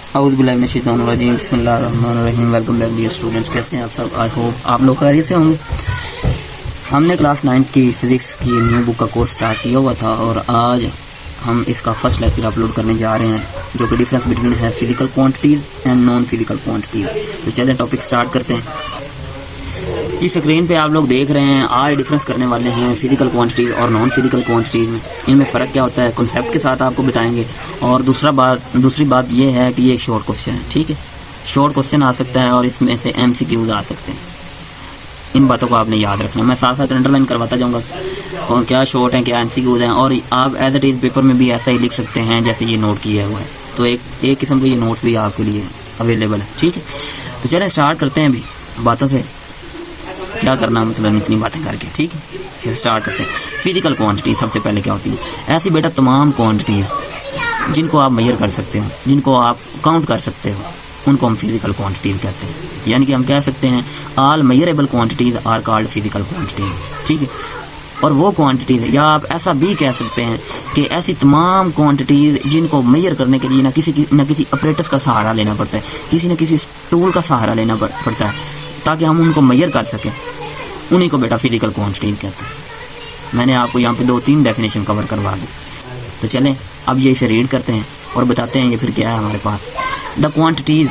औज़ुबिल्लाहिमिनश्शैतानिर्रजीम बिस्मिल्लाहिर्रहमानिर्रहीम। Welcome back dear students, कैसे हैं आप सब? आई होप आप लोग खैरियत से होंगे। हमने क्लास 9 की फ़िज़िक्स की न्यू बुक का कोर्स स्टार्ट किया हुआ था और आज हम इसका फर्स्ट लेक्चर अपलोड करने जा रहे हैं, जो कि डिफरेंस बिटवीन है physical quantities and non physical quantities. तो चलें टॉपिक स्टार्ट करते हैं। इस स्क्रीन पे आप लोग देख रहे हैं, आज डिफरेंस करने वाले हैं फिजिकल क्वांटिटीज़ और नॉन फिजिकल क्वांटिटीज़ में। इनमें फ़र्क क्या होता है कॉन्सेप्ट के साथ आपको बताएंगे। और दूसरी बात ये है कि ये एक शॉर्ट क्वेश्चन है, ठीक है। शॉर्ट क्वेश्चन आ सकता है और इसमें से MCQs आ सकते हैं। इन बातों को आपने याद रखना। मैं साथ साथ अंडरलाइन करवाता जाऊँगा क्या शॉर्ट हैं, क्या MCQs हैं, और आप एज इट इज़ पेपर में भी ऐसा ही लिख सकते हैं जैसे ये नोट किया हुआ है। तो एक किस्म के ये नोट्स भी आपके लिए अवेलेबल है, ठीक है। तो चलें स्टार्ट करते हैं अभी बातों से। क्या करना मतलब इतनी बातें करके, ठीक है। फिर स्टार्ट करते हैं। फिजिकल क्वांटिटी सबसे पहले क्या होती है? ऐसी बेटा तमाम क्वांटिटीज़ जिनको आप मेजर कर सकते हो, जिनको आप काउंट कर सकते हो, उनको हम फिजिकल क्वांटिटीज़ कहते हैं। यानी कि हम कह सकते हैं all measurable quantities are called physical quantities, ठीक है। और वो क्वांटिटीज़, या आप ऐसा भी कह सकते हैं कि ऐसी तमाम क्वांटिटीज़ जिनको मेजर करने के लिए ना किसी ऑपरेटर्स का सहारा लेना पड़ता है, किसी न किसी टूल का सहारा लेना पड़ता है ताकि हम उनको मेजर कर सकें, उन्हीं को बेटा फिजिकल क्वांटिटी कहते हैं। मैंने आपको यहाँ पे 2-3 डेफिनेशन कवर करवा दी। तो चलें अब ये इसे रीड करते हैं और बताते हैं ये फिर क्या है हमारे पास। The quantities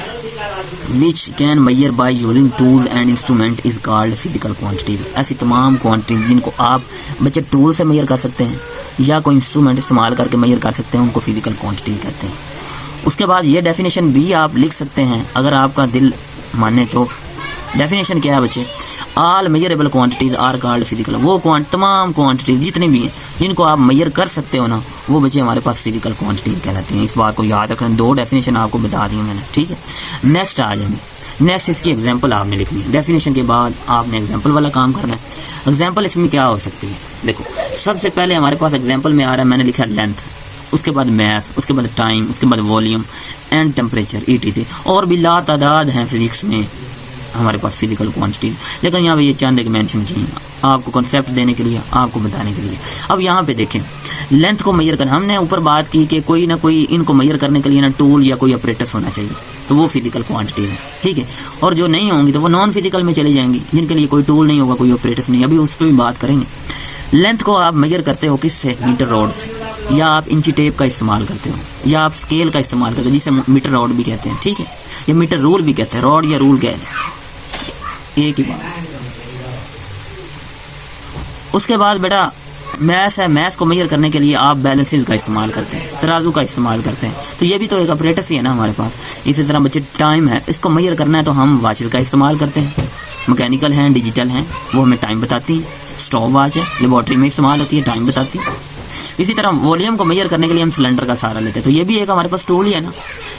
which can measure by using tool and instrument is called physical quantities. ऐसी तमाम क्वांटिटीज़ जिनको आप बच्चे टूल से मेजर कर सकते हैं या कोई इंस्ट्रूमेंट इस्तेमाल करके मेजर कर सकते हैं, उनको फिजिकल क्वांटिटी कहते हैं। उसके बाद ये डेफिनेशन भी आप लिख सकते हैं अगर आपका दिल माने तो। डेफिनेशन क्या है बच्चे? All measurable quantities are called physical. वो तमाम क्वांटिटीज़ जितनी भी हैं जिनको आप मेजर कर सकते हो ना, वो बच्चे हमारे पास फिजिकल क्वांटिटीज़ कहलाती हैं। इस बात को याद रखना। 2 डेफिनेशन आपको बता दी मैंने, ठीक है। नेक्स्ट आ जाएंगे। नेक्स्ट इसकी एग्जांपल आपने लिखनी है। डेफिनेशन के बाद आपने एग्जांपल वाला काम करना है। एग्जांपल इसमें क्या हो सकती है? देखो सबसे पहले हमारे पास एग्जांपल में आ रहा है, मैंने लिखा लेंथ, उसके बाद मैथ, उसके बाद टाइम, उसके बाद वॉल्यूम एंड टेम्परेचर ETC। और भी लातादाद हैं फिजिक्स में हमारे पास फिजिकल क्वांटिटी, लेकिन यहाँ पे ये चंद एक मेंशन की आपको कॉन्सेप्ट देने के लिए, आपको बताने के लिए। अब यहाँ पे देखें, लेंथ को मेजर करना, हमने ऊपर बात की कि कोई ना कोई इनको मेजर करने के लिए ना टूल या कोई ऑपरेटर्स होना चाहिए, तो वो फिजिकल क्वांटिटी है, ठीक है। और जो नहीं होंगी तो वो नॉन फिजिकल में चली जाएंगी, जिनके लिए कोई टूल नहीं होगा, कोई ऑपरेटर्स नहीं। अभी उस पर भी बात करेंगे। लेंथ को आप मेजर करते हो किससे? मीटर रॉड से, या आप इंची टेप का इस्तेमाल करते हो, या आप स्केल का इस्तेमाल करते हो, जिसे मीटर रॉड भी कहते हैं, ठीक है, या मीटर रूल भी कहते हैं। रॉड या रूल कहते हैं, एक ही बात। उसके बाद बेटा मैथ है। मैथ को मेजर करने के लिए आप बैलेंसेस का इस्तेमाल करते हैं, तराजू का इस्तेमाल करते हैं, तो ये भी तो एक ऑपरेटर्स ही है ना हमारे पास। इसी तरह बच्चे टाइम है, इसको मेजर करना है तो हम वॉचेस का इस्तेमाल करते हैं। मैकेनिकल हैं, डिजिटल हैं, वो हमें टाइम बताती है। स्टॉप वॉच है, लेबॉर्ट्री में इस्तेमाल होती है, टाइम बताती है। इसी तरह वॉल्यूम को मेजर करने के लिए हम सिलेंडर का सहारा लेते हैं, तो ये भी एक हमारे पास टूल ही है ना,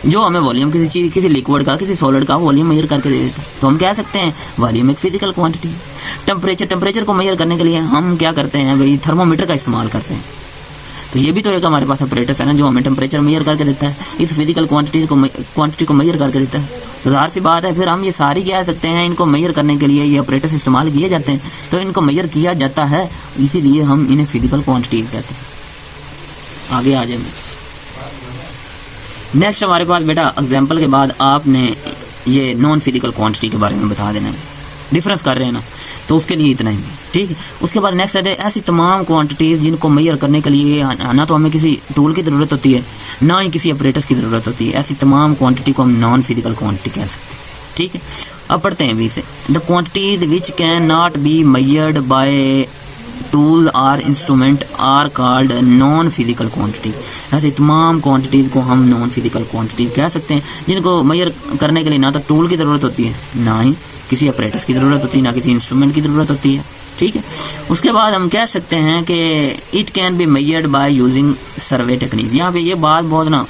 जो हमें वॉल्यूम किसी चीज़, किसी लिक्विड का, किसी सॉलिड का वॉल्यूम मेजर करके दे देता है। तो हम कह सकते हैं वॉल्यूम एक फिजिकल क्वांटिटी। टेम्परेचर को मेजर करने के लिए हम क्या करते हैं भाई? थर्मोमीटर का इस्तेमाल करते हैं, तो ये भी तो एक हमारे पास ऑपरेटर्स है ना, जो हमें टेम्परेचर मेजर करके देता है, इस फिजिकल क्वांटिटी को मेजर करके देता है। तो ज़ाहिर सी बात है, फिर हम ये सारी कह सकते हैं इनको मेजर करने के लिए ये ऑपरेटर्स इस्तेमाल किए जाते हैं, तो इनको मेजर किया जाता है, इसीलिए हम इन्हें फिजिकल क्वांटिटी कहते हैं। आगे आ जाएंगे। नेक्स्ट हमारे पास बेटा एग्जाम्पल के बाद आपने ये नॉन फिजिकल क्वांटिटी के बारे में बता देना है। डिफरेंस कर रहे हैं ना, तो उसके लिए इतना ही, ठीक है। उसके बाद नेक्स्ट है ऐसी तमाम क्वांटिटीज़ जिनको मेजर करने के लिए ना तो हमें किसी टूल की ज़रूरत होती है, ना ही किसी ऑपरेटर्स की ज़रूरत होती है। ऐसी तमाम क्वांटिटी को हम नॉन फिजिकल क्वांटिटी कह सकते हैं, ठीक है। अब पढ़ते हैं भी से। The quantities which can not be measured by tool और instrument are called non physical quantity. ऐसी तमाम क्वांटिटीज़ को हम नॉन फिजिकल क्वांटिटी कह सकते हैं, जिनको मेजर करने के लिए ना तो टूल की ज़रूरत होती है, ना ही किसी ऑपरेटर्स की ज़रूरत होती है, ना किसी इंस्ट्रूमेंट की ज़रूरत होती है, ठीक है। उसके बाद हम कह सकते हैं कि it can be measured by using survey technique. यहाँ पे ये बात बहुत ना,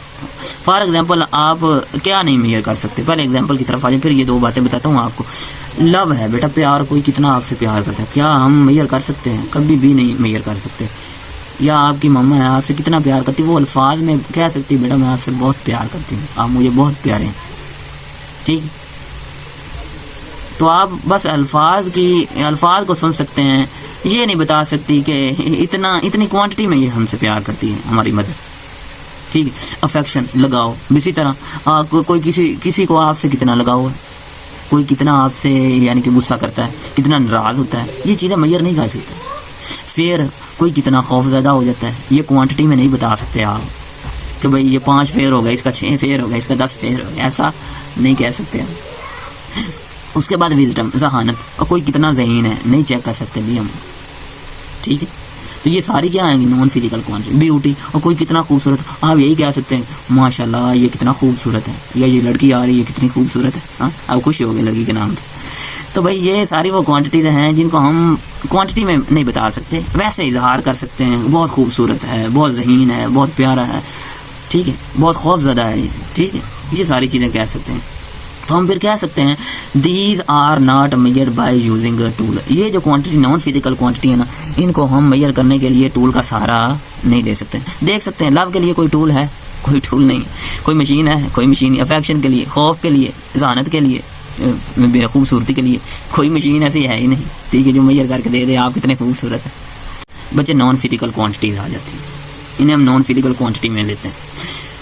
फॉर एग्जांपल आप क्या नहीं मेजर कर सकते? पहले एग्जांपल की तरफ आ जाए, फिर ये 2 बातें बताता हूँ आपको। लव है बेटा, प्यार, कोई कितना आपसे प्यार करता है, क्या हम मेजर कर सकते हैं? कभी भी नहीं मेजर कर सकते। या आपकी मम्मा है, आपसे कितना प्यार करती है, वो अल्फाज में कह सकती है बेटा मैं आपसे बहुत प्यार करती हूँ, आप मुझे बहुत प्यारे हैं, ठीक है। तो आप बस अल्फाज को सुन सकते हैं, ये नहीं बता सकती कि इतनी क्वांटिटी में ये हमसे प्यार करती है हमारी मदर। ठीक है। अफेक्शन, लगाव, इसी तरह कोई किसी को आपसे कितना लगाव है, कोई कितना आपसे यानी कि गुस्सा करता है, कितना नाराज होता है, ये चीज़ें मेजर नहीं कर सकते। फेयर, कोई कितना खौफज़दा हो जाता है, ये क्वांटिटी में नहीं बता सकते आप कि भाई ये 5 फेयर हो गया, इसका 6 फेयर हो गया, इसका 10 फेयर हो गया, ऐसा नहीं कह सकते आप। उसके बाद विजडम, जहानत, और कोई कितना ज़हीन है नहीं चेक कर सकते भी हम, ठीक है। तो ये सारी क्या आएंगी, नॉन फिजिकल क्वांटिटी। ब्यूटी, और कोई कितना खूबसूरत, आप यही कह सकते हैं माशाल्लाह ये कितना खूबसूरत है, या ये लड़की आ रही है कितनी खूबसूरत है, हाँ आप खुश हो गए लड़की के नाम से। तो भाई ये सारी वो क्वांटिटीज हैं जिनको हम क्वांटिटी में नहीं बता सकते, वैसे इजहार कर सकते हैं, बहुत खूबसूरत है, बहुत ज़हीन है, बहुत प्यारा है, ठीक है, बहुत खौफज़दा है ये, ठीक है, ये सारी चीज़ें कह सकते हैं। तो हम फिर कह सकते हैं these are not measured by using a tool. ये जो क्वांटिटी नॉन फिजिकल क्वांटिटी है ना, इनको हम मेजर करने के लिए टूल का सहारा नहीं दे सकते। देख सकते हैं लव के लिए कोई टूल है, कोई टूल नहीं, कोई मशीन है, कोई मशीन नहीं। अफेक्शन के लिए, खौफ के लिए, जहानत के लिए, खूबसूरती के लिए कोई मशीन ऐसी है ही नहीं, ठीक है, जो मेजर करके दे दे आप कितने खूबसूरत है। बच्चे नॉन फिजिकल क्वांटिटीज आ जाती हैं, इन्हें हम नॉन फिजिकल क्वांटिटी में लेते हैं।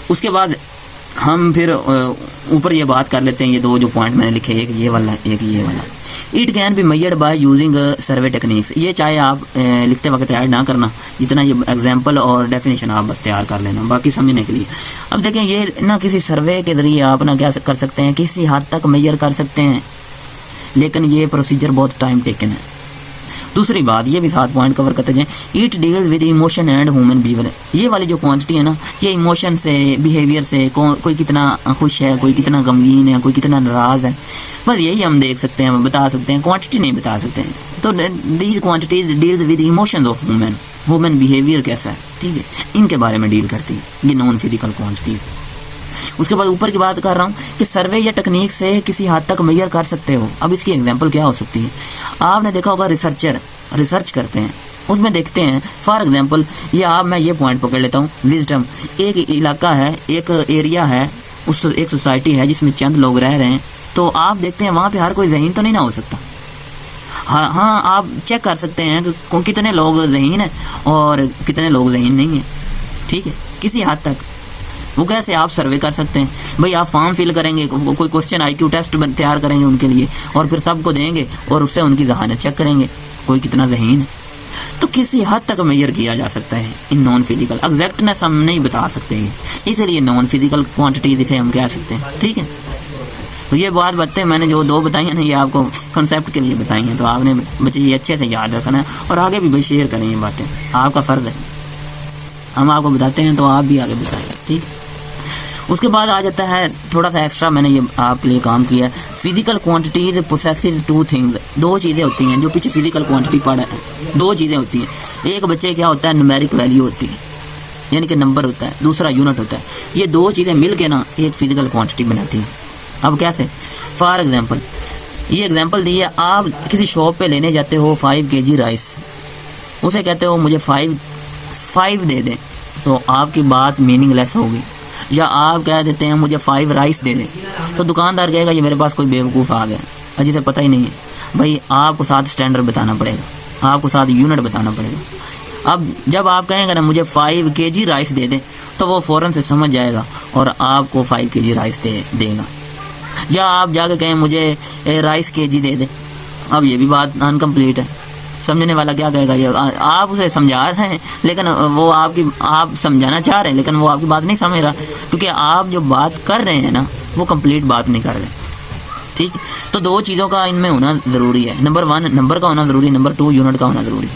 उसके बाद हम फिर ऊपर ये बात कर लेते हैं, ये दो जो पॉइंट मैंने लिखे, एक ये वाला, एक ये वाला। It can be measured by using survey techniques. ये चाहे आप लिखते वक्त ऐड ना करना, जितना ये एग्जांपल और डेफिनेशन आप बस तैयार कर लेना बाकी समझने के लिए। अब देखें ये ना किसी सर्वे के जरिए आप ना क्या कर सकते हैं, किसी हद तक मेजर कर सकते हैं, लेकिन ये प्रोसीजर बहुत टाइम टेकन है। दूसरी बात, ये भी 7 पॉइंट कवर करते जाएं। It deals with emotion and human behaviour. ये वाली जो क्वांटिटी है ना, ये इमोशन से, बिहेवियर से, कोई कितना खुश है, कोई कितना गमगीन है, कोई कितना नाराज है, बस यही हम देख सकते हैं, बता सकते हैं, क्वांटिटी नहीं बता सकते हैं। तो these quantities deals with emotions of human behaviour कैसा है, ठीक है, इनके बारे में डील करती है ये नॉन फिजिकल क्वांटिटी। उसके बाद ऊपर की बात कर रहा हूँ कि सर्वे या टेक्निक से किसी हद तक मेजर कर सकते हो। अब इसकी एग्जांपल क्या हो सकती है, आपने देखा होगा रिसर्चर रिसर्च करते हैं, उसमें देखते हैं फॉर एग्जांपल मैं ये पॉइंट पकड़ लेता हूँ, विजडम। एक इलाका है, एक एरिया है, उस एक सोसाइटी है जिसमें चंद लोग रह रहे हैं, तो आप देखते हैं वहाँ पे हर कोई ज़हीन तो नहीं ना हो सकता। हाँ आप चेक कर सकते हैं कि कितने लोग ज़हीन हैं और कितने लोग ज़हीन नहीं हैं, ठीक है, किसी हद तक। वो कैसे आप सर्वे कर सकते हैं, भाई आप फॉर्म फिल करेंगे, कोई क्वेश्चन IQ टेस्ट तैयार करेंगे उनके लिए और फिर सबको देंगे और उससे उनकी जहानत चेक करेंगे कोई कितना ज़हीन है। तो किसी हद तक मेजर किया जा सकता है इन नॉन फिजिकल। एग्जैक्टनेस हम नहीं बता सकते हैं, इसीलिए नॉन फिजिकल क्वांटिटी दिखे हम कह सकते हैं, ठीक है। तो ये बातें मैंने जो 2 बताई हैं ना, ये आपको कंसेप्ट के लिए बताई हैं, तो आपने बच्चे ये अच्छे से याद रखना है और आगे भी भाई शेयर करें ये बातें, आपका फ़र्ज़ है। हम आपको बताते हैं तो आप भी आगे बताएं, ठीक। उसके बाद आ जाता है थोड़ा सा एक्स्ट्रा, मैंने ये आपके लिए काम किया है। Physical quantities possessive 2 things. 2 चीज़ें होती हैं जो पीछे फिजिकल क्वांटिटी पढ़ा है, 2 चीज़ें होती हैं। एक बच्चे क्या होता है, न्यूमेरिक वैल्यू होती है, यानी कि नंबर होता है, दूसरा यूनिट होता है। ये 2 चीज़ें मिल के ना एक फिजिकल क्वांटिटी बनाती हैं। अब कैसे, फॉर एग्जाम्पल ये एग्जाम्पल दी है, आप किसी शॉप पे लेने जाते हो 5 kg राइस, उसे कहते हो मुझे 5 दे दें, तो आपकी बात मीनिंगलेस होगी। या आप कह देते हैं मुझे 5 राइस दे दें, तो दुकानदार कहेगा ये मेरे पास कोई बेवकूफ़ आ गया जिसे पता ही नहीं है। भाई आपको साथ स्टैंडर्ड बताना पड़ेगा, आपको साथ यूनिट बताना पड़ेगा। अब जब आप कहेंगे ना मुझे 5 kg राइस दे दें, तो वो फ़ौरन से समझ जाएगा और आपको 5 kg राइस देगा। या आप जाके कहें मुझे राइस kg दे दें, अब ये भी बात अनकम्प्लीट है। समझने वाला क्या कहेगा, ये आप उसे समझा रहे हैं लेकिन वो आप समझाना चाह रहे हैं लेकिन वो आपकी बात नहीं समझ रहा, क्योंकि आप जो बात कर रहे हैं ना वो कंप्लीट बात नहीं कर रहे, ठीक है। तो 2 चीज़ों का इनमें होना ज़रूरी है। नंबर 1 नंबर का होना ज़रूरी, नंबर 2 यूनिट का होना ज़रूरी,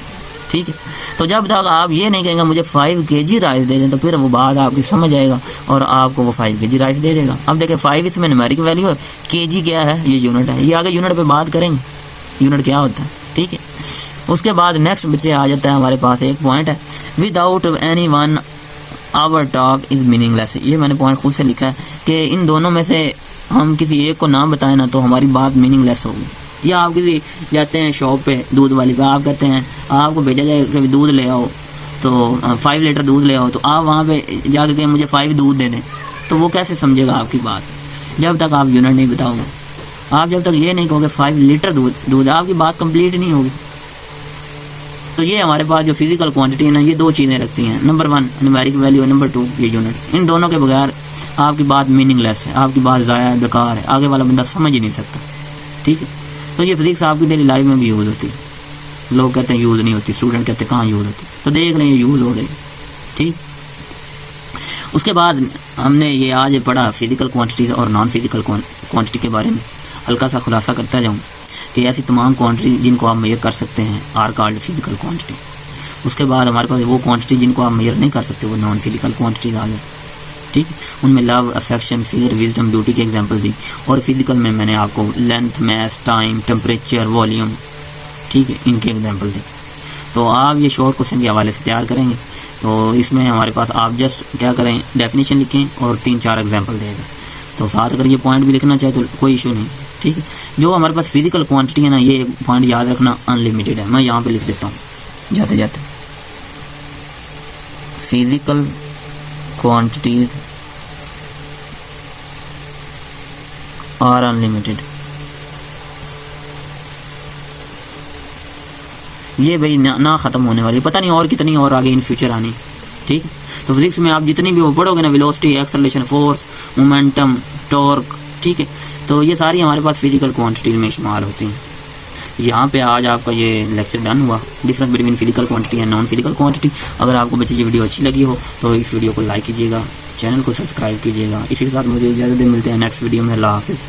ठीक है। तो जब तक आप ये नहीं कहेंगे मुझे 5 kg राइस दे दें, तो फिर वो बात आपकी समझ आएगा और आपको वो 5 kg राइस दे देगा। अब देखिए 5 इसमें न्यूमेरिक वैल्यू है, kg क्या है, ये यूनिट है। ये आगे यूनिट पे बात करेंगे, यूनिट क्या होता है, ठीक है। उसके बाद नेक्स्ट बच्चे आ जाता है हमारे पास एक पॉइंट है, without any one hour talk is meaningless. ये मैंने पॉइंट खुद से लिखा है कि इन दोनों में से हम किसी एक को नाम बताएं ना तो हमारी बात मीनिंगलेस होगी। या आप किसी जाते हैं शॉप पे दूध वाली पे, आप कहते हैं आपको भेजा जाए कि दूध ले आओ, तो 5 लीटर दूध ले आओ, तो आप वहाँ पे जाके कहें मुझे 5 दूध दे दें, तो वो कैसे समझेगा आपकी बात, जब तक आप यूनिट नहीं बताओगे। आप जब तक ये नहीं कहोगे 5 लीटर दूध, आपकी बात कंप्लीट नहीं होगी। तो ये हमारे पास जो फिजिकल क्वांटिटी है ना, ये दो चीज़ें रखती हैं, नंबर 1 न्यूमेरिक वैल्यू, नंबर 2 ये यूनिट। इन दोनों के बगैर आपकी बात मीनिंगलेस है, आपकी बात ज़ाया बेकार है, आगे वाला बंदा समझ ही नहीं सकता। ठीक है, तो ये फिजिक्स आपकी डेली लाइफ में भी यूज़ होती है। लोग कहते हैं यूज़ नहीं होती, स्टूडेंट कहते हैं कहाँ यूज़ होती, तो देख लें ये यूज़ हो रही। ठीक, उसके बाद हमने ये आज पढ़ा फिजिकल क्वांटिटी और नॉन फिजिकल क्वांटिटी के बारे में। हल्का सा खुलासा करता जाऊँ कि ऐसी तमाम क्वांटिटी जिनको आप मेजर कर सकते हैं आर कॉल्ड फिजिकल क्वांटिटी। उसके बाद हमारे पास वो क्वांटिटी जिनको आप मेजर नहीं कर सकते, वो नॉन फिजिकल क्वांटिटीज आ गए। ठीक, उनमें love, affection, fear, wisdom, beauty की एग्जांपल दी। और फिजिकल में मैंने आपको लेंथ, मास, टाइम, टेम्परेचर, वॉल्यूम, ठीक है, इनके एग्जांपल दी। तो आप ये शॉर्ट क्वेश्चन के हवाले से तैयार करेंगे। तो इसमें हमारे पास आप जस्ट क्या करें, डेफिनेशन लिखें और 3-4 एग्जाम्पल देगा। तो साथ अगर ये पॉइंट भी लिखना चाहे तो कोई इशू नहीं। ठीक है, जो हमारे पास फिजिकल क्वांटिटी है ना, ये पॉइंट याद रखना अनलिमिटेड है। मैं यहाँ पे लिख देता हूँ जाते जाते, फिजिकल क्वांटिटीज आर अनलिमिटेड। ये भाई ना ख़त्म होने वाली, पता नहीं और कितनी और आगे इन फ्यूचर आनी। ठीक, तो फिजिक्स में आप जितनी भी वो पढ़ोगे ना, velocity, acceleration, force, momentum, torque, ठीक है, तो ये सारी हमारे पास फिजिकल क्वांटिटी में शुमार होती हैं। यहाँ पे आज आपका ये लेक्चर डन हुआ, difference between physical quantity and non physical quantity. अगर आपको बच्चे ये वीडियो अच्छी लगी हो तो इस वीडियो को लाइक कीजिएगा, चैनल को सब्सक्राइब कीजिएगा। इसी के साथ मुझे इजाज़त मिलते हैं नेक्स्ट वीडियो में। अल्लाह हाफिज़।